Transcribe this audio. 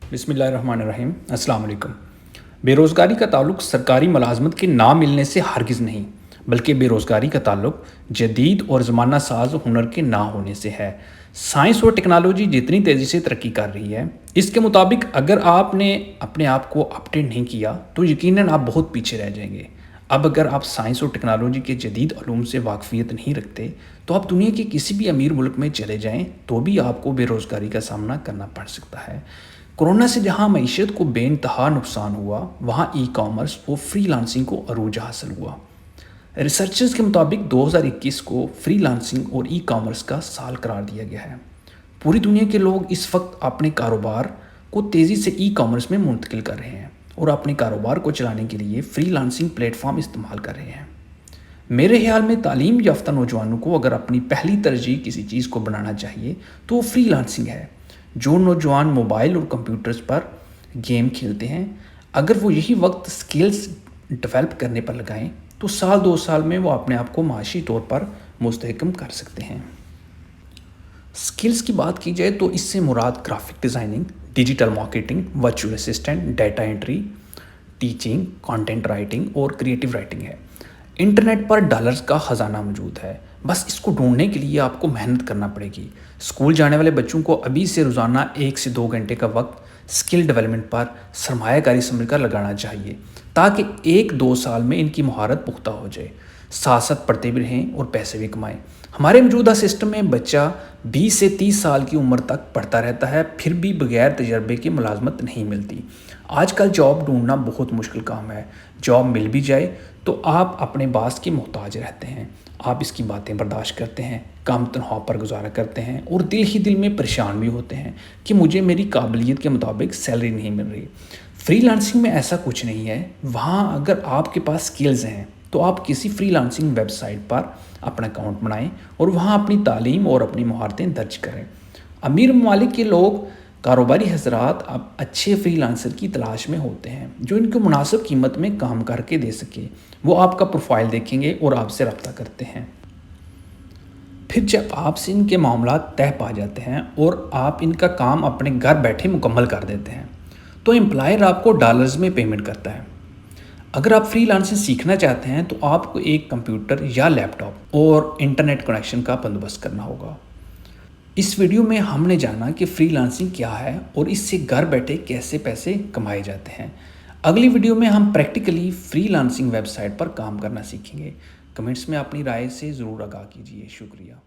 बिस्मिल्लाहिर्रहमानिर्रहीम। अस्सलाम वालेकुम। बेरोज़गारी का ताल्लुक़ सरकारी मुलाज़मत के ना मिलने से हरगिज़ नहीं, बल्कि बेरोज़गारी का ताल्लुक़ जदीद और ज़माना साज़ हुनर के ना होने से है। साइंस और टेक्नोलॉजी जितनी तेज़ी से तरक्की कर रही है, इसके मुताबिक अगर आपने अपने आप को अपडेट नहीं किया तो यकीनन आप बहुत पीछे रह जाएंगे। अब अगर आप साइंस और टेक्नोलॉजी के जदीद उलूम से वाकफ़ियत नहीं रखते तो आप दुनिया के किसी भी अमीर मुल्क में चले जाएं तो भी आपको बेरोज़गारी का सामना करना पड़ सकता है। कोरोना से जहां मईशत को बेइंतहा नुकसान हुआ, वहां ई कॉमर्स और फ्रीलांसिंग को अरूज हासिल हुआ। रिसर्चर्स के मुताबिक 2021 को फ्रीलांसिंग और ई कॉमर्स का साल करार दिया गया है। पूरी दुनिया के लोग इस वक्त अपने कारोबार को तेज़ी से ई कॉमर्स में मुंतकिल कर रहे हैं और अपने कारोबार को चलाने के लिए फ्रीलांसिंग प्लेटफॉर्म इस्तेमाल कर रहे हैं। मेरे ख्याल में तालीम याफ्ता नौजवानों को अगर अपनी पहली तरजीह किसी चीज़ को बनाना चाहिए तो वो फ्रीलांसिंग है। जो नौजवान मोबाइल और कंप्यूटर्स पर गेम खेलते हैं, अगर वो यही वक्त स्किल्स डेवलप करने पर लगाएं तो साल 2 साल में वो अपने आप को माशी तौर पर मुस्तहकम कर सकते हैं। स्किल्स की बात की जाए तो इससे मुराद graphic designing, digital marketing, virtual assistant, data entry, teaching, content writing और क्रिएटिव राइटिंग है। इंटरनेट पर डॉलर्स का ख़जाना मौजूद है, बस इसको ढूंढने के लिए आपको मेहनत करना पड़ेगी। स्कूल जाने वाले बच्चों को अभी से रोज़ाना 1 से 2 घंटे का वक्त स्किल डेवलपमेंट पर सरमायाकारी समझकर लगाना चाहिए ताकि 1-2 साल में इनकी महारत पुख्ता हो जाए। साथ साथ पढ़ते भी रहें और पैसे भी कमाएं। हमारे मौजूदा सिस्टम में बच्चा 20 से 30 साल की उम्र तक पढ़ता रहता है, फिर भी बगैर तजर्बे की मुलाजमत नहीं मिलती। आजकल जॉब ढूंढना बहुत मुश्किल काम है। जॉब मिल भी जाए तो आप अपने बास के मोहताज रहते हैं। आप इसकी बातें बर्दाश्त करते हैं, कम तनख्वाह पर गुजारा करते हैं और दिल ही दिल में परेशान भी होते हैं कि मुझे मेरी काबिलियत के मुताबिक सैलरी नहीं मिल रही। फ्रीलांसिंग में ऐसा कुछ नहीं है। वहाँ अगर आपके पास स्किल्स हैं तो आप किसी फ्रीलांसिंग वेबसाइट पर अपना अकाउंट बनाएं और वहाँ अपनी तालीम और अपनी महारतें दर्ज करें। अमीर ममालिक के लोग, कारोबारी हजरात अब अच्छे फ्रीलांसर की तलाश में होते हैं जो इनको मुनासिब कीमत में काम करके दे सके। वो आपका प्रोफाइल देखेंगे और आपसे रब्ता करते हैं। फिर जब आपसे इनके मामला तय पा जाते हैं और आप इनका काम अपने घर बैठे मुकम्मल कर देते हैं तो एम्प्लॉयर आपको डॉलर्स में पेमेंट करता है। अगर आप फ्रीलांसिंग सीखना चाहते हैं तो आपको एक कंप्यूटर या लैपटॉप और इंटरनेट कनेक्शन का बंदोबस्त करना होगा। इस वीडियो में हमने जाना कि फ्रीलांसिंग क्या है और इससे घर बैठे कैसे पैसे कमाए जाते हैं। अगली वीडियो में हम प्रैक्टिकली फ्रीलांसिंग वेबसाइट पर काम करना सीखेंगे। कमेंट्स में अपनी राय से ज़रूर आगाह कीजिए। शुक्रिया।